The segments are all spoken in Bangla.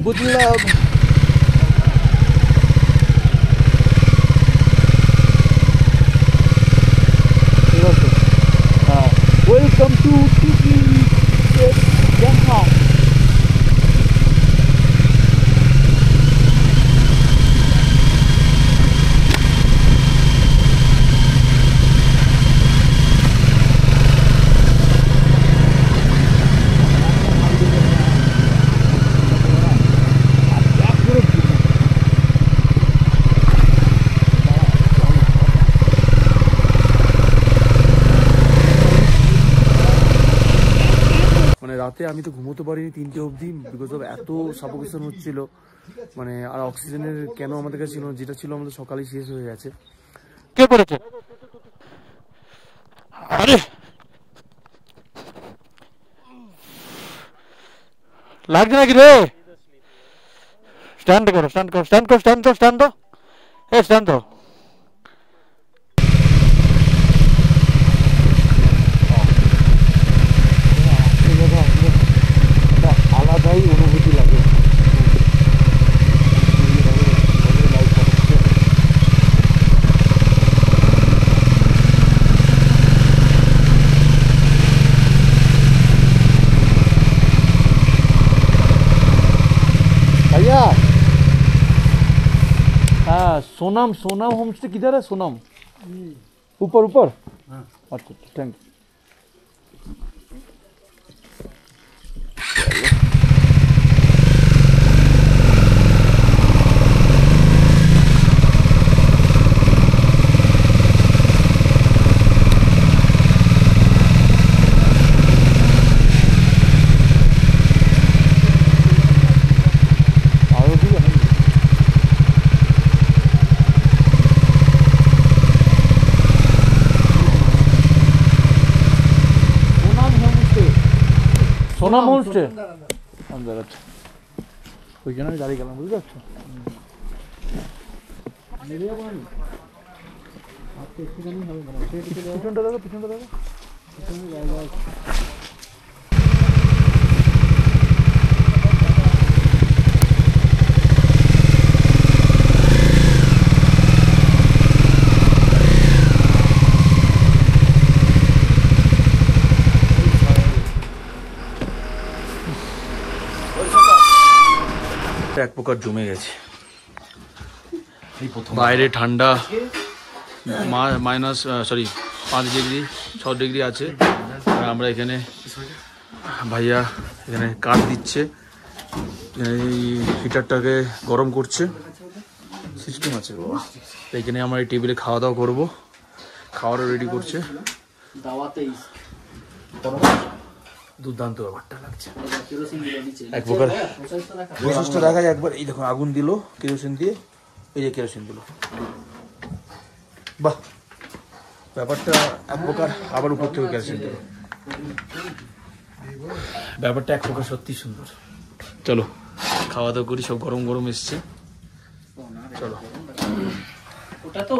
বুঝলাম। Welcome to Bangkok. রাতে আমি তো ঘুমোতে পারিনি 3টে অবধি, বিকজ অফ এত সাফোকেশন হচ্ছিল, মানে আর অক্সিজেনের কেন আমাদের কাছে ছিল, যেটা ছিল আমাদের সকালেই শেষ হয়ে গেছে। কে পড়েছে? আরে লাগছে নাকি রে? স্ট্যান্ড করো, স্ট্যান্ড করো, স্ট্যান্ড করো, স্ট্যান্ড করো, স্ট্যান্ড দাও, এ স্ট্যান্ড দাও। আলাদাই অনুভূতি লাগে। भैया हाँ, सोनम सोनम होम स्टे किधर है? सोनम ऊपर ऊपर। अच्छा थैंक यू। সোনাম হোমস্টে अंदर। अच्छा ওইখানে আমি দাঁড়িয়ে গেলাম, বুঝতে পারছো? পিছনটা দেখো, পিছনটা দেখো, পিছনে জায়গা আছে। এক প্রকার জমে গেছে, বাইরে ঠান্ডা মাইনাস 5 ডিগ্রি 6 ডিগ্রি আছে, আর আমরা এখানে ভাইয়া এখানে কাঠ দিচ্ছে, এই হিটারটাকে গরম করছে, সিস্টেম আছে বাবা। এখানে আমরা এই টেবিলে খাওয়া দাওয়া করবো, খাওয়ারও রেডি করছে। দুর্দান্ত ব্যাপারটা লাগছে, এক প্রকার বৈশিষ্ট্য দেখা যায়। একবার এই দেখো আগুন দিল কেরোসিন দিয়ে, এই যে কেরোসিন দিল, বাহ ব্যাপারটা এক প্রকার। আবার উপর থেকে কেরোসিন দিল, ব্যাপারটা এক প্রকার সত্যি সুন্দর। চলো খাওয়া দাওয়া করি, সব গরম গরম এসছে, চলো। ওটা তো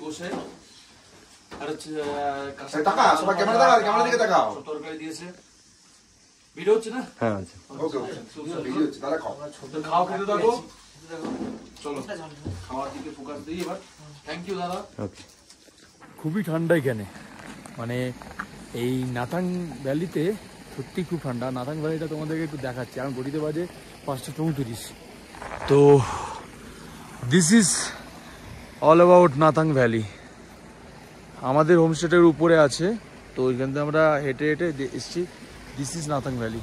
বসে আর হচ্ছে ক্যামেরা দিকে তাকাও, তরকারি দিয়েছে, ভিডিও হচ্ছে না? হ্যাঁ আছে, ওকে ওকে ভিডিও হচ্ছে, তাহলে খাও, খাও, খেতে থাকো, চলো খাওয়ার দিকে ফোকাস দিই এবার। থ্যাংক ইউ দাদা। ওকে। খুবই ঠান্ডা এখানে, মানে এই নাথাং ভ্যালিতে সত্যি খুব ঠান্ডা। নাথাং ভ্যালিটা তোমাদেরকে একটু দেখাচ্ছি, এখন ঘড়িতে বাজে 5:34। তো this is all about Nathang valley. আমাদের হোমস্টেটের উপরে আছে, তো ওইখান থেকে আমরা হেঁটে হেঁটে এসেছি। দিস ইজ নাথাং ভ্যালি,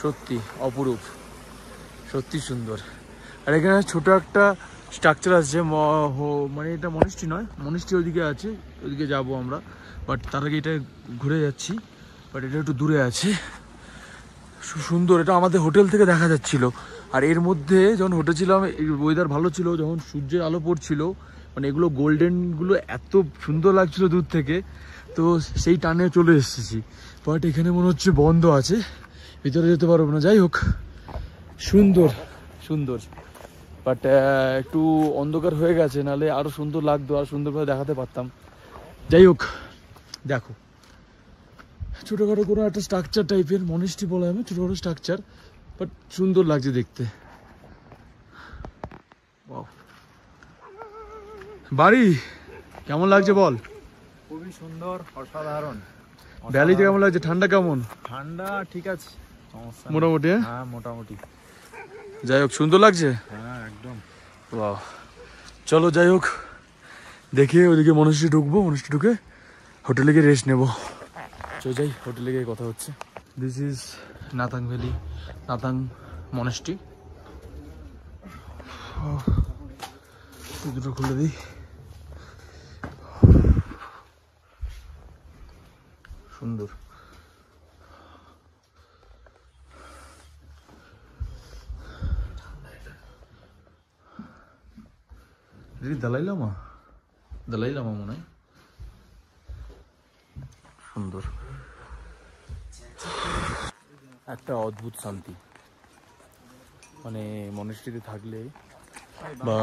সত্যি অপরূপ, সত্যি সুন্দর। আর এখানে ছোট একটা স্ট্রাকচার আছে, মানে এটা মনিস্ট্রি নয়, মনিস্ট্রি ওইদিকে আছে, ওইদিকে যাবো আমরা, বাট তার আগে এটা ঘুরে যাচ্ছি, বাট এটা একটু দূরে আছে, সুন্দর। এটা আমাদের হোটেল থেকে দেখা যাচ্ছিল, আর এর মধ্যে যখন হোটেল ছিলাম ওয়েদার ভালো ছিল, যখন সূর্যের আলো পড়ছিল, মানে এগুলো গোল্ডেনগুলো এত সুন্দর লাগছিল দূর থেকে, তো সেই টানে চলে এসেছি। বাট এখানে মনে হচ্ছে বন্ধ আছে, ভিতরে যেতে পারবো না। যাই হোক, সুন্দর সুন্দর, বাট একটু অন্ধকার হয়ে গেছে, নাহলে আরও সুন্দর লাগতো, আর সুন্দরভাবে দেখাতে পারতাম। যাই হোক, দেখো ছোটোখাটো কোনো একটা স্ট্রাকচার টাইপের, মনিস্ট্রি বলা হবে, ছোটোখাটো স্ট্রাকচার, বাট সুন্দর লাগছে দেখতে। বাড়ি কেমন লাগছে বল? খুবই সুন্দর, অসাধারণ। ভ্যালিতে কেমন লাগছে? ঠান্ডা কেমন? ঠান্ডা ঠিক আছে, মোটামুটি। হ্যাঁ মোটামুটি। যাই হোক সুন্দর লাগছে। হ্যাঁ একদম। বাহ, চলো যাই হোক দেখে ওইদিকে মনস্ট্রি ঢুকবো, মনস্ট্রি ঢুকে হোটেলে গিয়ে রেস্ট নেবো। চলো যাই, হোটেলে গিয়ে কথা হচ্ছে। This is Nathang valley, Nathang মনস্ট্রি। দুটো খুলে দিই। সুন্দর। দালাই লামা, দালাই লামা মনে হয়। সুন্দর, একটা অদ্ভুত শান্তি। মানে মনেস্ট্রিতে থাকলে বা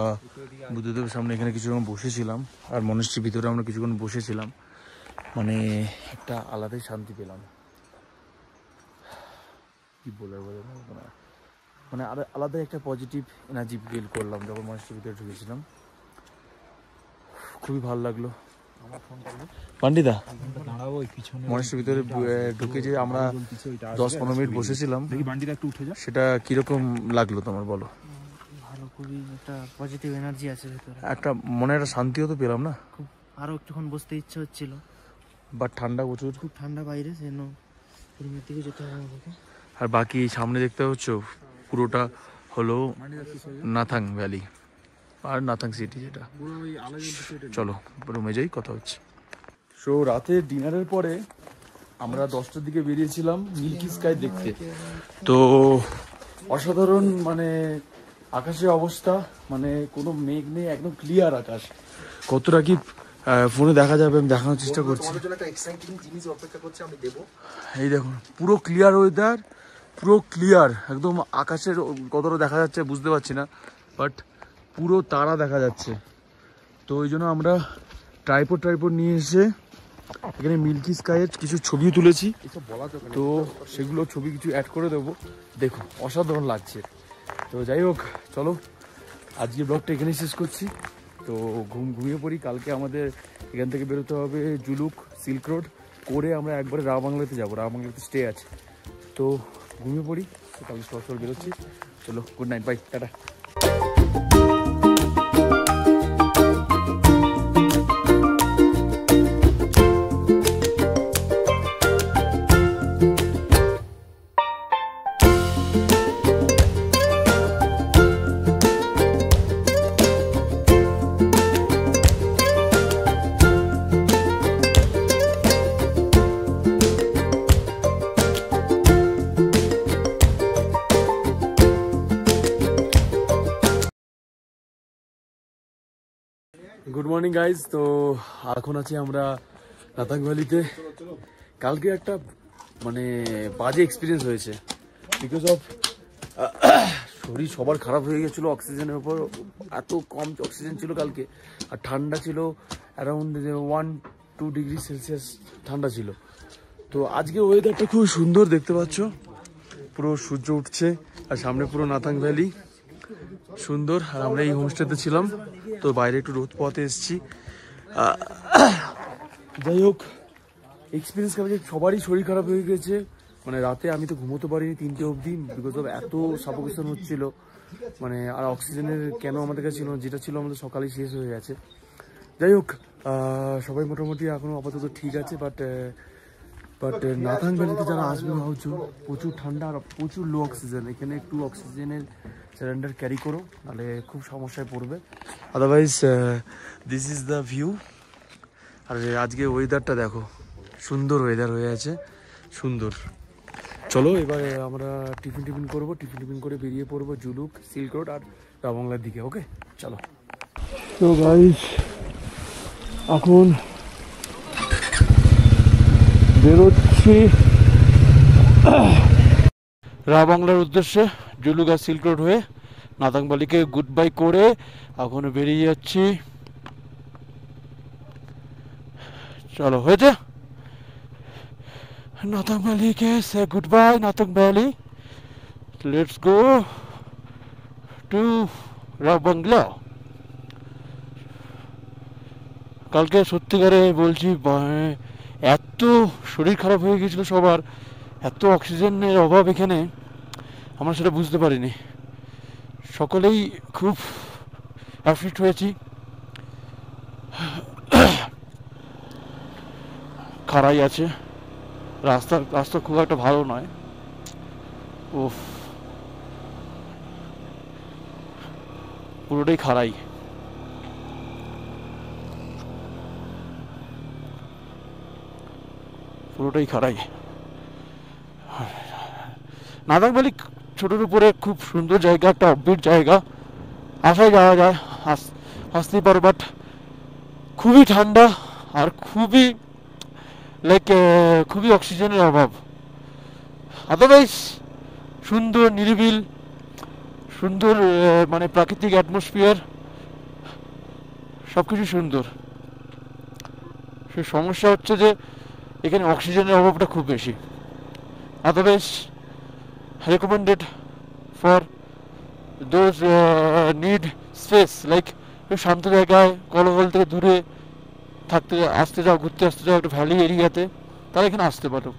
বুদ্ধদেবের সামনে এখানে কিছুক্ষণ বসেছিলাম, আর মনেস্ট্রির ভিতরে আমরা কিছুক্ষণ বসেছিলাম, মানে একটা আলাদাই শান্তি পেলাম। কি বলে মানে আলাদা একটা পজিটিভ এনার্জি ফিল করলাম যখন মনেস্ট্রির ভিতরে ঢুকেছিলাম। খুবই ভালো লাগলো। পান্ডিদা মনেস্ট্রির ভিতরে ঢুকে যে আমরা 10-15 মিনিট বসেছিলাম, সেটা কিরকম লাগলো তোমার বলো? ভালো, খুবই একটা পজিটিভ এনার্জি আছে ভিতরে, একটা মনে একটা শান্তিও তো পেলাম না? খুব আরো একটুক্ষণ বসতে ইচ্ছা হচ্ছিল, বাট ঠান্ডা প্রচুর, খুব ঠান্ডা বাইরে, সেজন্য রুমের দিকে যেতে হবে আমাদেরকে। আর বাকি সামনে দেখতে হচ্ছে পুরোটা হলো নাথাং ভ্যালি আর নাথাং সিটি, যেটা। চলো রুমে যাই, কথা হচ্ছে। সো রাতে ডিনারের পরে আমরা 10টার দিকে বেরিয়েছিলাম মিল্কি স্কাই দেখতে। তো অসাধারণ, মানে আকাশের অবস্থা, মানে কোনো মেঘ নেই, একদম ক্লিয়ার আকাশ। কতটা কি ফোনে দেখা যাবে আমি দেখানোর চেষ্টা করছি। এই দেখুন পুরো ক্লিয়ার ওয়েদার, পুরো ক্লিয়ার একদম। আকাশের কতটা দেখা যাচ্ছে বুঝতে পারছি না, বাট পুরো তারা দেখা যাচ্ছে। তো ওই জন্য আমরা ট্রাইপড নিয়ে এসে এখানে মিল্কি স্কাইয়ের কিছু ছবিও তুলেছি, তো সেগুলো ছবি কিছু অ্যাড করে দেবো। দেখো অসাধারণ লাগছে। তো যাই হোক চলো আজকে ব্লগটা এখানে শেষ করছি। তো ঘুমিয়ে পড়ি। কালকে আমাদের এখান থেকে বেরোতে হবে জুলুক সিল্ক রোড করে, আমরা একবারে রাবাংলাতে যাবো, রাবাংলাতে স্টে আছে। তো ঘুমিয়ে পড়ি, কালকে সকাল বেরোচ্ছি। চলো good night, bye, tata. Good morning guys. তো এখন আছি আমরা নাথাং ভ্যালিতে। কালকে একটা মানে বাজে এক্সপিরিয়েন্স হয়েছে, বিকজ অফ শরীর সবার খারাপ হয়ে গেছিলো অক্সিজেনের উপর। এত কম অক্সিজেন ছিল কালকে, আর ঠান্ডা ছিল অ্যারাউন্ড 1-2 ডিগ্রি সেলসিয়াস ঠান্ডা ছিল। তো আজকে ওয়েদারটা খুব সুন্দর, দেখতে পাচ্ছ পুরো সূর্য উঠছে, আর সামনে পুরো নাথাং ভ্যালি সুন্দর। আর আমরা এই হোমস্টেতে ছিলাম, তো বাইরে একটু রোদ পোহাতে এসেছি। যাই হোক এক্সপিরিয়েন্স কারণে সবারই শরীর খারাপ হয়ে গেছে। মানে রাতে আমি তো ঘুমোতে পারিনি 3টে অবধি, বিকজ অফ এত সাফোকেশন হচ্ছিল। মানে আর অক্সিজেনের কেন আমাদের কাছে ছিল, যেটা ছিল আমাদের সকালেই শেষ হয়ে গেছে। যাই হোক সবাই মোটামুটি এখনো আপাতত ঠিক আছে। বাট নাথাং ভ্যালিতে যারা আসবে ভাবছো, প্রচুর ঠান্ডা আর প্রচুর লো অক্সিজেন। এখানে একটু অক্সিজেনের সিলিন্ডার ক্যারি করো, নাহলে খুব সমস্যায় পড়বে। Otherwise this is the view. আর আজকে ওয়েদারটা দেখো, সুন্দর ওয়েদার হয়ে আছে, সুন্দর। চলো এবারে আমরা টিফিন করবো, টিফিন করে বেরিয়ে পড়বো জুলুক, সিল্ক রোড আর রাবাংলার দিকে। ওকে চলো। তো গাইস এখন বেরোচ্ছি রাবাংলার উদ্দেশ্যে, জুলুক আর সিল্ক রোড হয়ে নাথাং ভ্যালিকে গুড বাই করে এখন বেরিয়ে যাচ্ছি। চলো হয়েছে, নাথাং ভ্যালিকে say goodbye Nathang valley. Let's go to Rabangla. কালকে সত্যিকারে বলছি এত শরীর খারাপ হয়ে গেছিলো সবার, এত অক্সিজেনের অভাব এখানে, আমরা সেটা বুঝতে পারিনি। সকলেই খুব অ্যাফেক্ট হয়েছি। খারাই আছে, রাস্তা খুব একটা ভালো নয়। উফ, পুরোটাই খারাই। নাদাক ভ্যালি ছোটোর উপরে খুব সুন্দর জায়গা, একটা অববিট জায়গা, আসায় যাওয়া যায়, আসতেই পারো, বাট খুবই ঠান্ডা আর খুবই খুবই অক্সিজেনের অভাব। আদারওয়াইজ সুন্দর নিরিবিল, সুন্দর মানে প্রাকৃতিক অ্যাটমসফিয়ার, সব কিছু সুন্দর। সে সমস্যা হচ্ছে যে এখানে অক্সিজেনের অভাবটা খুব বেশি। Otherwise recommended for those need space, like শান্ত জায়গায়, কোলাহল থেকে দূরে থাকতে আসতে যাও, ঘুরতে আসতে যাও একটা ভ্যালি এরিয়াতে, তারা এখানে আসতে পারো।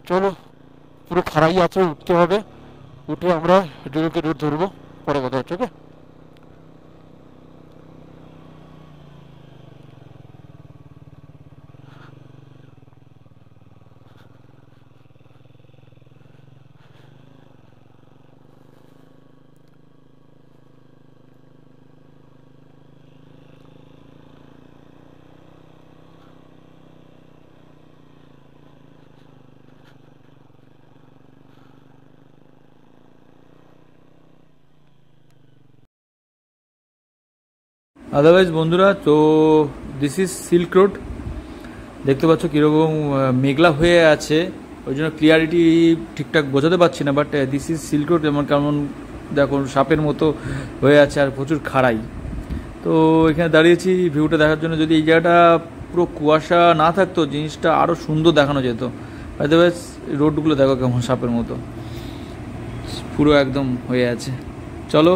চলো, পুরো খারাই আছে, উঠতে হবে, উঠে আমরা ডুলুকে রোড ধরবো, পরে কথা হচ্ছে। ওকে, আদারওয়াইজ বন্ধুরা, তো দিস ইজ সিল্ক রোড। দেখতে পাচ্ছ কীরকম মেঘলা হয়ে আছে, ওই জন্য ক্লিয়ারিটি ঠিকঠাক বোঝাতে পারছি না, but this is silk road. যেমন কেমন দেখুন সাপের মতো হয়ে আছে আর প্রচুর খাড়াই। তো এখানে দাঁড়িয়েছি ভিউটা দেখার জন্য। যদি এই জায়গাটা পুরো কুয়াশা না থাকতো, জিনিসটা আরও সুন্দর দেখানো যেত। আদারওয়াইজ রোডগুলো দেখো কেমন সাপের মতো পুরো একদম হয়ে আছে। চলো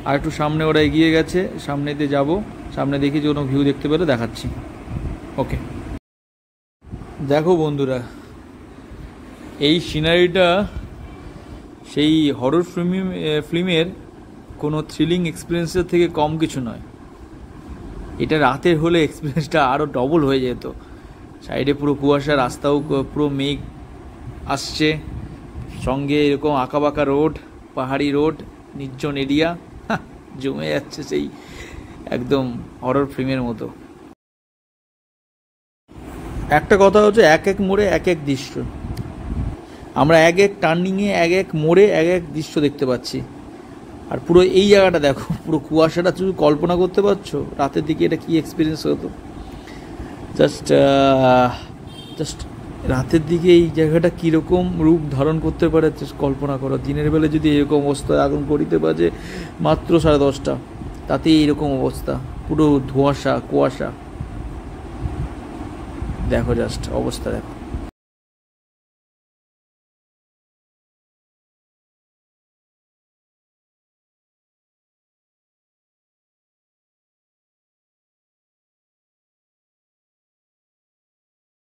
আর একটু সামনে, ওরা এগিয়ে গেছে, সামনে দিয়ে যাবো, সামনে দেখি যে কোনো ভিউ দেখতে পেলে দেখাচ্ছি। ওকে, দেখো বন্ধুরা, এই সিনারিটা সেই হরর ফিল্মের কোনো থ্রিলিং এক্সপিরিয়েন্সের থেকে কম কিছু নয়। এটা রাতের হলে এক্সপিরিয়েন্সটা আরও ডবল হয়ে যেত। সাইডে পুরো কুয়াশা, রাস্তাও পুরো মেঘ আসছে, সঙ্গে এরকম আঁকাবাঁকা রোড, পাহাড়ি রোড, নির্জন এরিয়া, জমে যাচ্ছে সেই একদম হরর ফিল্মের মতো। একটা কথা হচ্ছে, এক এক মোড়ে এক এক দৃশ্য, আমরা এক এক টার্নিংয়ে এক এক মোড়ে এক এক দৃশ্য দেখতে পাচ্ছি। আর পুরো এই জায়গাটা দেখো, পুরো কুয়াশাটা, তুমি কল্পনা করতে পারছো রাতের দিকে এটা কী এক্সপিরিয়েন্স হতো। জাস্ট রাতের দিকে এই জায়গাটা কীরকম রূপ ধারণ করতে পারে কল্পনা করো। দিনের বেলা যদি এরকম অবস্থা, আগুন করিতে বাজে মাত্র 10:30, তাতে এইরকম অবস্থা, পুরো ধোঁয়াশা কুয়াশা, দেখো জাস্ট অবস্থা দেখো।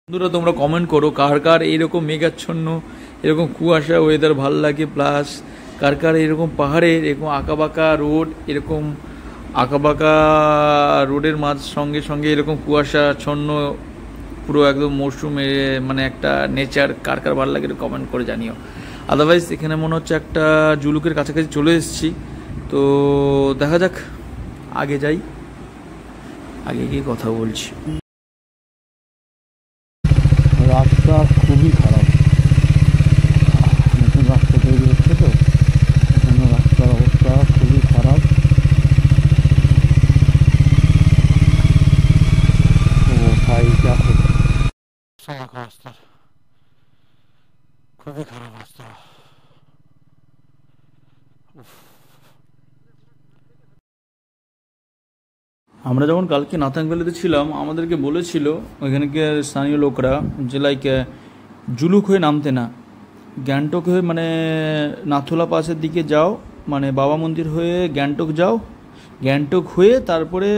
বন্ধুরা তোমরা কমেন্ট করো কার কার এইরকম মেঘাচ্ছন্ন, এরকম কুয়াশা ওয়েদার ভাল লাগে, প্লাস কার কার এরকম পাহাড়ের এরকম আঁকাবাঁকা রোড, এরকম আঁকাবাঁকা রোডের মাঝ সঙ্গে সঙ্গে এরকম কুয়াশাচ্ছন্ন পুরো একদম মরশুমে, মানে একটা নেচার, কার কার ভালো লাগে একটু কমেন্ট করে জানিও। আদারওয়াইজ এখানে মনে হচ্ছে একটা জুলুকের কাছাকাছি চলে এসেছি, তো দেখা যাক, আগে যাই, আগে গিয়ে কথা বলছি। রাস্তা খুবই খারাপ, নতুন রাস্তা তৈরি হচ্ছে, তো এখানে রাস্তার অবস্থা খুবই খারাপ। ও ভাই, দেখো রাস্তা খুবই খারাপ রাস্তা। আমরা যখন কালকে নাথাং ভ্যালিতে ছিলাম আমাদেরকে বলেছিল ওইখানকার স্থানীয় লোকরা যে লাইক জুলুক হয়ে নামতে না, গ্যাংটক হয়ে মানে নাথুলা পাসের দিকে যাও, মানে বাবা মন্দির হয়ে গ্যাংটক যাও, গ্যাংটক হয়ে তারপরে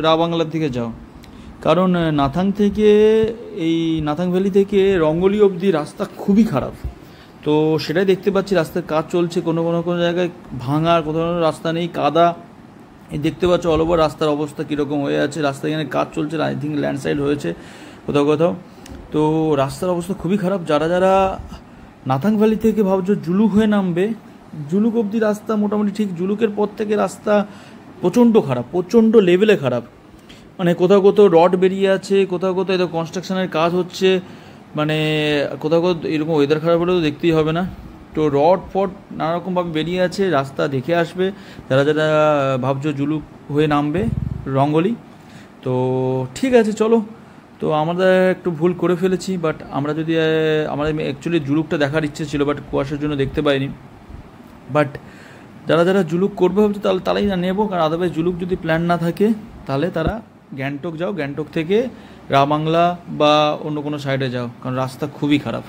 রাবাংলার দিকে যাও। কারণ নাথাং থেকে এই নাথাং ভ্যালি থেকে রঙ্গলি অবধি রাস্তা খুবই খারাপ। তো সেটাই দেখতে পাচ্ছি, রাস্তার কাজ চলছে, কোনো জায়গায় ভাঙা, কোথাও রাস্তা নেই, কাদা। এই দেখতে পাচ্ছ অল ওভার রাস্তার অবস্থা কীরকম হয়ে আছে। রাস্তা এখানে কাজ চলছে, আই থিঙ্ক ল্যান্ডস্লাইড হয়েছে কোথাও। তো রাস্তার অবস্থা খুবই খারাপ। যারা নাথাং ভ্যালি থেকে ভাবছো জুলুক হয়ে নামবে, জুলুক অবধি রাস্তা মোটামুটি ঠিক, জুলুকের পর থেকে রাস্তা প্রচণ্ড খারাপ, প্রচণ্ড লেভেলে খারাপ। মানে কোথাও রড বেরিয়ে আছে, কোথাও এদের কনস্ট্রাকশনের কাজ হচ্ছে, মানে কোথাও এরকম ওয়েদার খারাপ হলেও দেখতেই হবে না। তো রড ফড নানারকমভাবে বেরিয়ে আছে, রাস্তা দেখে আসবে যারা ভাবছো জুলুক হয়ে নামবে রঙ্গলি। তো ঠিক আছে চলো। তো আমরা একটু ভুল করে ফেলেছি, বাট আমাদের অ্যাকচুয়ালি জুলুকটা দেখার ইচ্ছে ছিল, বাট কুয়াশার জন্য দেখতে পাইনি। বাট যারা জুলুক করবে ভাবছে তারাই না নেবো, কারণ আদারওয়াইজ জুলুক যদি প্ল্যান না থাকে তাহলে তারা গ্যাংটক যাও, গ্যাংটক থেকে রাবাংলা বা অন্য কোনো সাইডে যাও, কারণ রাস্তা খুবই খারাপ।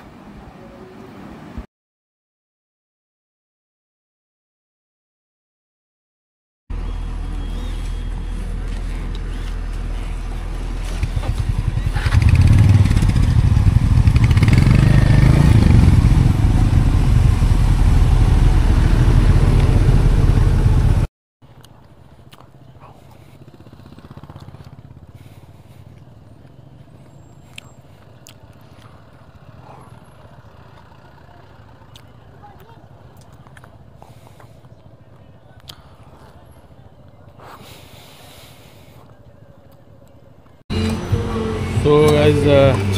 তো গাইজ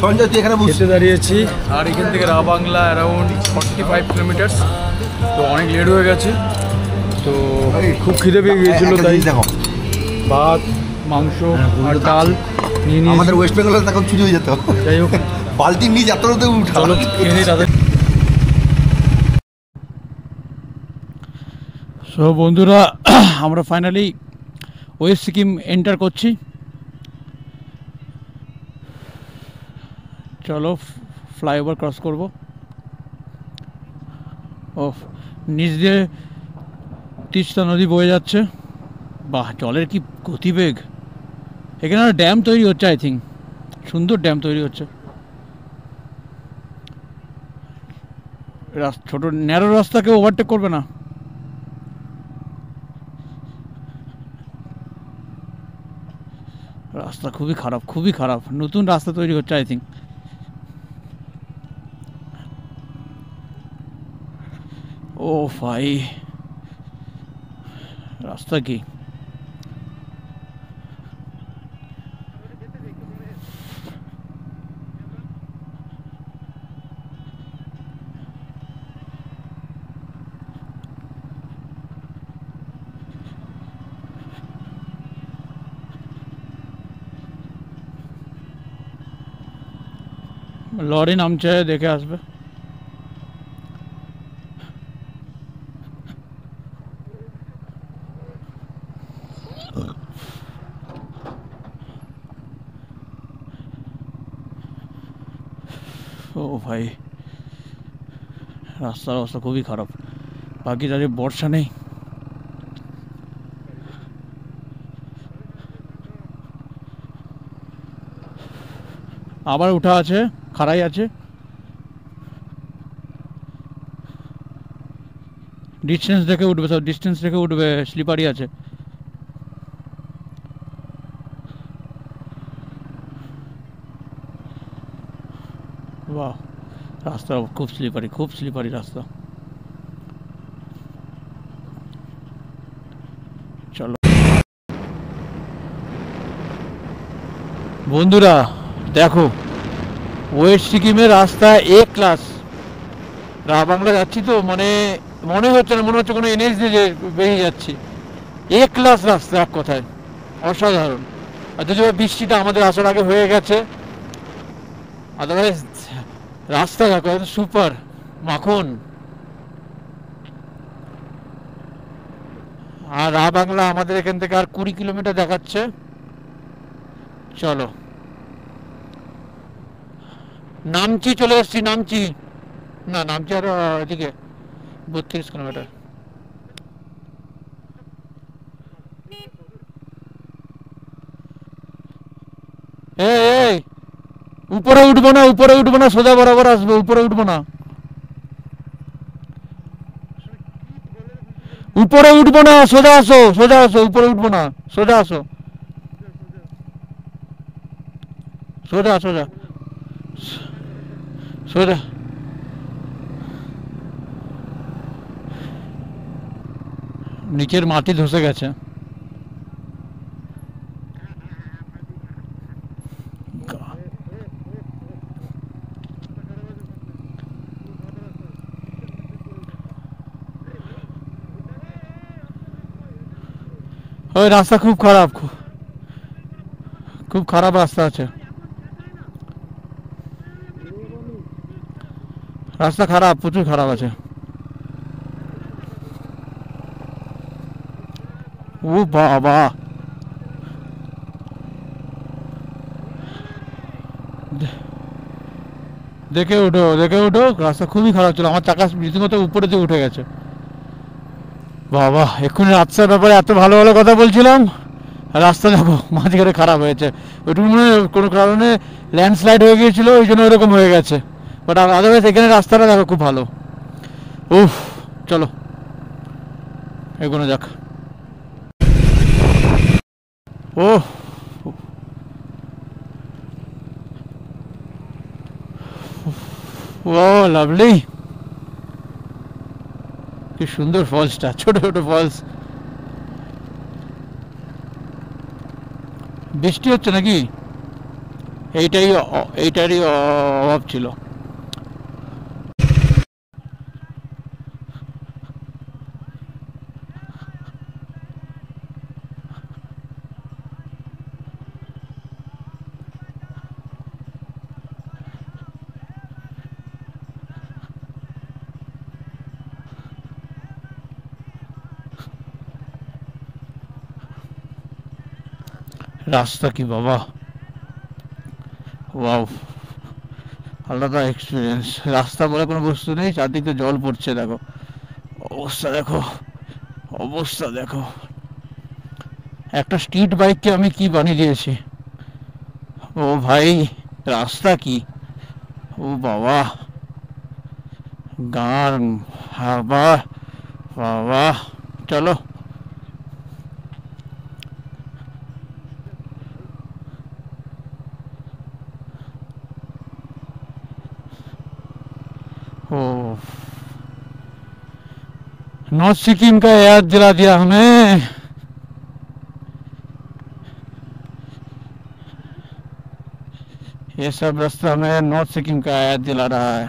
সঞ্জয় তুই এখানে খেতে দাঁড়িয়েছি, আর এখান থেকে রাবাংলা অ্যারাউন্ড 45 কিলোমিটার্স। তো অনেক লেট হয়ে গেছে, তো খুব খিদে পেয়ে গিয়েছিল, তাই ভাত মাংস আর ডাল নিয়ে নিয়ে আমাদের ওয়েস্ট বেঙ্গলে তখন চুরি হয়ে যেত। যাই হোক বালতি নিয়ে যাত্রাতে উঠা তাদের। সো বন্ধুরা, আমরা ফাইনালি ওয়েস্ট সিকিম এন্টার করছি। চলো ফ্লাইওভার ক্রস করব। ও নিচ দিয়ে তিস্তা নদী বয়ে যাচ্ছে। বাহ, জলের কি গতিবেগ! এখানে ড্যাম তৈরি হচ্ছে, আই থিঙ্ক সুন্দর ড্যাম তৈরি হচ্ছে। ছোট ন্যারো রাস্তাকে ওভারটেক করবে না। রাস্তা খুবই খারাপ। নতুন রাস্তা তৈরি হচ্ছে, আই থিঙ্ক। ও ভাই, রাস্তা কি! লরি নামছে, দেখে আসবে। ও ভাই, রাস্তার অবস্থা খুবই খারাপ। বাকি যাদের বর্ষা নেই, আবার উঠা আছে, খাড়াই আছে। ডিস্টেন্স দেখে উঠবে, সব ডিস্টেন্স দেখে উঠবে, স্লিপারি আছে। বাহ, রাস্তা খুব স্লিপারি রাস্তা। চলো বন্ধুরা, দেখো ওয়েস্ট সিকিমের রাস্তা এ ক্লাস। রাবাংলা যাচ্ছি তো মনে হচ্ছে না, মনে হচ্ছে কোনো এনএইচ দিয়ে বেরিয়ে যাচ্ছি। এ ক্লাস রাস্তা, এক কথায় অসাধারণ। অথচ বৃষ্টিটা আমাদের আসার আগে হয়ে গেছে, আদারওয়াইজ রাস্তা দেখো সুপার মাখন। আর রাবাংলা আমাদের এখান থেকে আর 20 কিলোমিটার দেখাচ্ছে। চলো নামচি চলে এসছি, নামচি না, নামচি আরো এদিকে 32 কিলোমিটার। এই উপরে উঠবো না, উপরে উঠবো না, সোজা বরাবর আসবে, উপরে উঠবো না, উপরে উঠবো না, সোজা আসো, সোজা আসো, উপরে উঠবো না, সোজা আসো, সোজা সোজা সোজা। নিচের মাটি ধসে গেছে। ওই রাস্তা খুব খারাপ, খুব খারাপ রাস্তা আছে, রাস্তা খারাপ, প্রচুর খারাপ আছে। ও বাবা, দেখে উঠো, দেখে উঠো, রাস্তা খুবই খারাপ ছিল, আমার চাকা রীতিমতো উপরে দিয়ে উঠে গেছে। বাবা, এক্ষুনি রাস্তার ব্যাপারে এত ভালো ভালো কথা বলছিলাম, রাস্তা দেখো মাঝখানে খারাপ হয়েছে। ওইটুকু মনে হয় কোনো কারণে ল্যান্ডস্লাইড হয়ে গিয়েছিল, ওই জন্য ওইরকম হয়ে গেছে, বাট আদারওয়াইজ এখানে রাস্তাটা দেখো খুব ভালো। উফ, চলো এগোনো যাক। ও ও লাভলি, কি সুন্দর ফলসটা, ছোট ছোট ফলস। বৃষ্টি হচ্ছে নাকি? এইটারই অভাব ছিল। রাস্তা কি বাবা, ওয়াও, আলাদা এক্সপিরিয়েন্স। রাস্তা বলে কোনো বস্তু নেই, চারদিকে জল পড়ছে, দেখো অবস্থা, দেখো অবস্থা দেখো। একটা স্ট্রিট বাইককে আমি কি বানিয়ে দিয়েছি, ও ভাই, রাস্তা কি, ও বাবা, গান, হাবা, বাবা, চলো। ओ, नॉर्थ सिक्किम का याद दिला दिया हमें। ये सब रास्ता हमें नॉर्थ सिक्किम का याद दिला रहा है।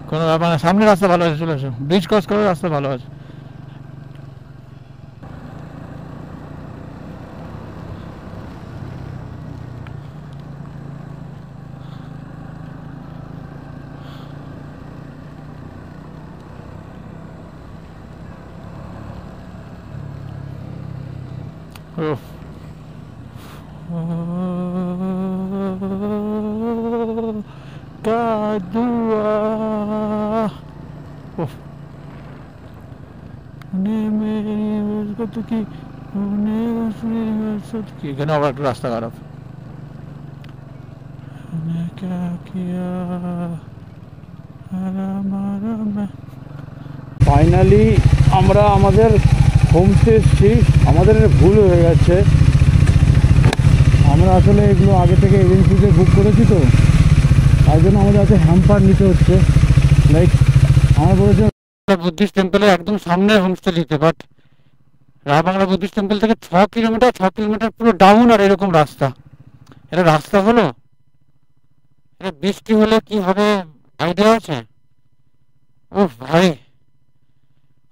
কোনো ব্যাপার না, সামনে রাস্তা ভালো আছে, চলে এসো, ব্রিজ ক্রস করে রাস্তা ভালো আছে। এখানে আবার একটা রাস্তা খারাপ। ফাইনালি আমরা আমাদের হোমস্টে এসেছি। আমাদের ভুল হয়ে গেছে, আমরা আসলে এগুলো আগে থেকে এজেন্সিতে বুক করেছি, তো তার জন্য আমাদের আছে হ্যাম্পার নিতে হচ্ছে। লাইক আমরা বলেছি বুদ্ধিস্ট টেম্পলের একদম সামনে হোমস্টে দিতে, বাট রাবাংলা বুদ্ধিস্ট টেম্পল থেকে 6 কিলোমিটার পুরো ডাউন, আর এরকম রাস্তা, এটা রাস্তা হলো? এটা বৃষ্টি হলে কি হবে আইডিয়া আছে? ও ভাই,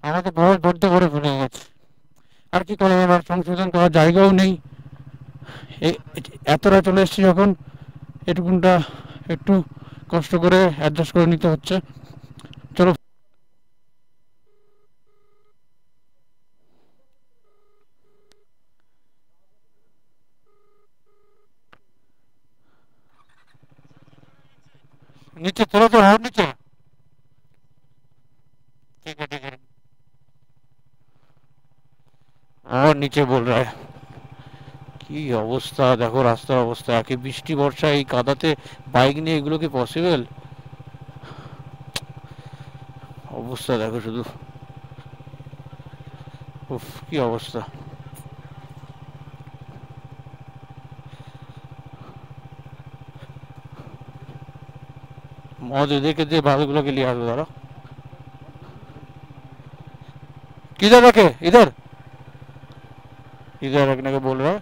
আমাকে বড্ড করে ভুলে গেছে। আর কি করে, এবার সংশোধন করার জায়গাও নেই। এতটা চলে এসেছি যখন, এটুকুনটা একটু কষ্ট করে অ্যাডজাস্ট করে নিতে হচ্ছে। চলো नीचे, चलो तो और नीचे। ठीक है ठीक है, और नीचे बोल रहा है। কি অবস্থা দেখো রাস্তার অবস্থা, একে বৃষ্টি বর্ষা এই কাদাতে বাইক নিয়ে এগুলো কি পসিবল? অবস্থা দেখো শুধু, উফ কি অবস্থা। मौज देखे दे भालूगुलो के लिए आगे जरा, किधर रखे? इधर इधर रखने को बोल रहा है।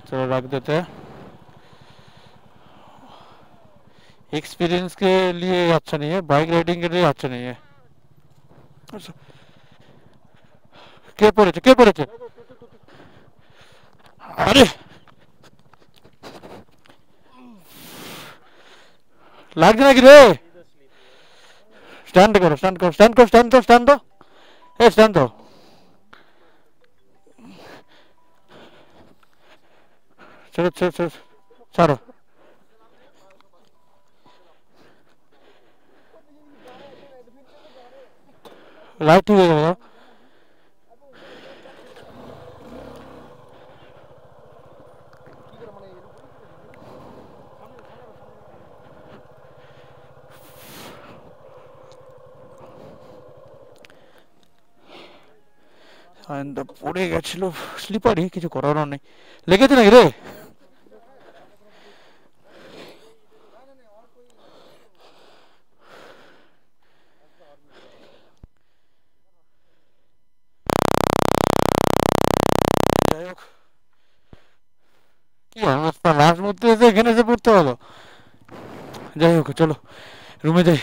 चलो रख देते हैं, एक्सपीरियंस के लिए अच्छा नहीं है, बाइक राइडिंग के लिए अच्छा नहीं है। के पड़े थे? अरे लाग ना गिरे। स्टैंड करो स्टैंड करो स्टैंड करो स्टैंड दो स्टैंड दो, ए स्टैंड दो। चलो चलो चलो चलो, लाइट ही देगा। পড়ে গেছিল স্লিপারই, কিছু করার নেই। লেগেছে নাকি রে? যাই হোক, কি অবস্থা, লাশ মধ্যে এসে এখানে এসে পড়তে হলো। যাই হোক চলো রুমে যাই।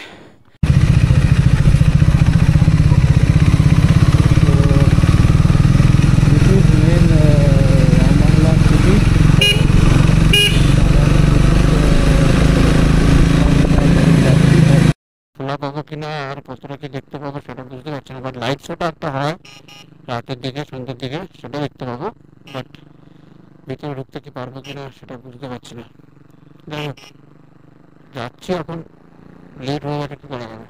কিনা আর কতটা কি দেখতে পাবো সেটা বুঝতে পারছি না, বাট লাইট শোটা একটা হয় রাতের দিকে সন্ধ্যের দিকে, সেটা দেখতে পাবো, বাট ভিতরে ঢুকতে কি পারবো কিনা সেটা বুঝতে পারছি না। যাই হোক যাচ্ছি, এখন লেট হয়ে গেছে, কি করা যাবে।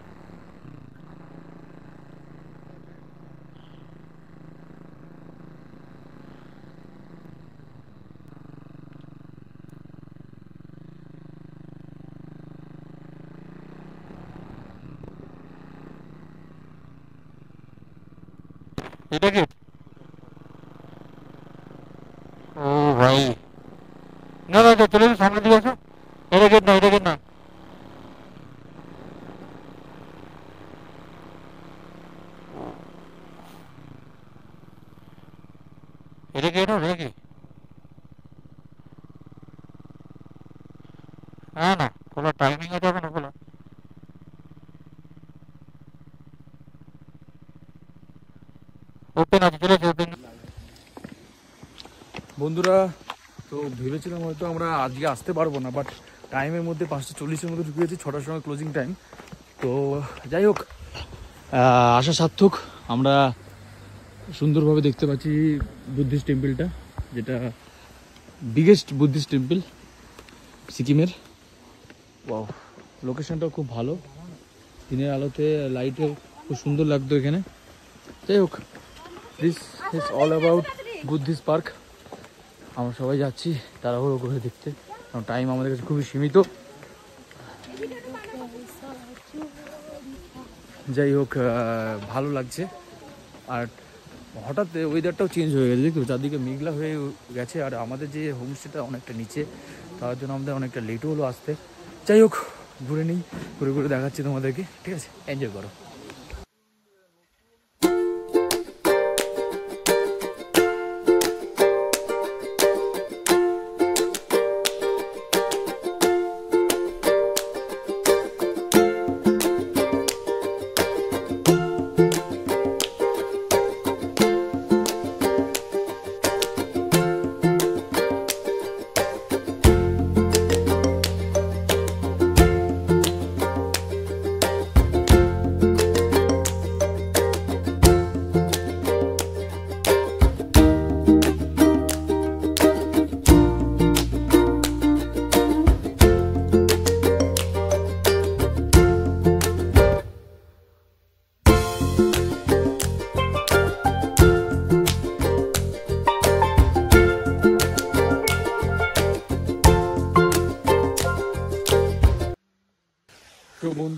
এটা কি? ও ভাই, না না চলে সামনে দিকে আসো। এটা গেট না, এটা গেট না, এটা গেট হবে নাকি? না না, খোলা টাইমিং আছে এখন খোলা। ওপেন আছে, চলেছে ওপেন। বন্ধুরা, তো ভেবেছিলাম হয়তো আমরা আজকে আসতে পারবো না, বাট টাইমের মধ্যে 5:40-এর মধ্যে ঢুকেছি, 6টার সময় ক্লোজিং টাইম। তো যাই হোক, আশা সার্থক। আমরা সুন্দরভাবে দেখতে পাচ্ছি বুদ্ধিস্ট টেম্পলটা, যেটা বিগেস্ট বুদ্ধিস্ট টেম্পল সিকিমের। ওয়াও, লোকেশনটাও খুব ভালো, দিনের আলোতে লাইটে খুব সুন্দর লাগতো এখানে। যাই হোক, this is all about Buddhist park. আমরা সবাই যাচ্ছি তাড়াহুড়ো করে দেখতে, কারণ টাইম আমাদের কাছে খুবই সীমিত। যাই হোক, ভালো লাগছে। আর হঠাৎ ওয়েদারটাও চেঞ্জ হয়ে গেছে, দেখো চারদিকে মেঘলা হয়ে গেছে, আর আমাদের যে হোমস্টেটা অনেকটা নিচে, তার জন্য আমাদের অনেকটা লেটও হলো আসতে। যাই হোক, ঘুরে নিই, ঘুরে ঘুরে দেখাচ্ছি তোমাদেরকে, ঠিক আছে? এনজয় করো।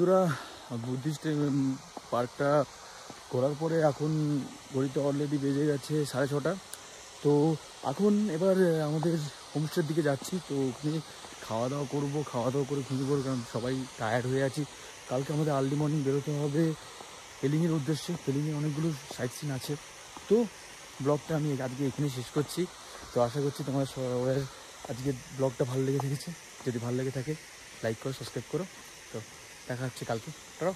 বন্ধুরা, বুদ্ধিস্ট পার্কটা ঘোরার পরে এখন ঘড়িতে অলরেডি বেজে গেছে 6:30। তো এখন এবার আমাদের হোমস্টের দিকে যাচ্ছি। তো ওখানে খাওয়া দাওয়া করে ঘুমিয়ে পড়বো, কারণ সবাই টায়ার্ড হয়ে আছি। কালকে আমাদের আর্লি মর্নিং বেরোতে হবে হেলিংয়ের উদ্দেশ্যে। হেলিংয়ে অনেকগুলো সাইট সিন আছে। তো ব্লগটা আমি আজকে এখানে শেষ করছি। তো আশা করছি তোমার সবার আজকে ব্লগটা ভালো লেগে থেকেছে। যদি ভালো লেগে থাকে লাইক করো, সাবস্ক্রাইব করো। তো দেখা হচ্ছে কালকে। টাটা।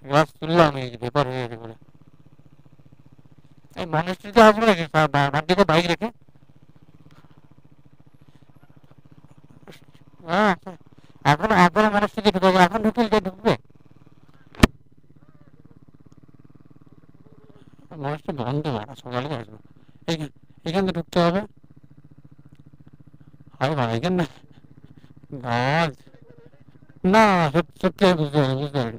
গ্লাস তুললাম, এই ব্যাপার হয়ে গেছে বলে এই মনেস্ট্রিতে আসবো নাকি বাড়িতে বাইক রেখে? হ্যাঁ, এখন মনেস্ট্রিতে ঢুকবে, এখন ঢুকবে মনেস্ট্রি বন্ধ হয় না, সকালে আসবো। এখান থেকে ঢুকতে হবে। হয় ভাই এখানে না, সত্যি বুঝতে পারি।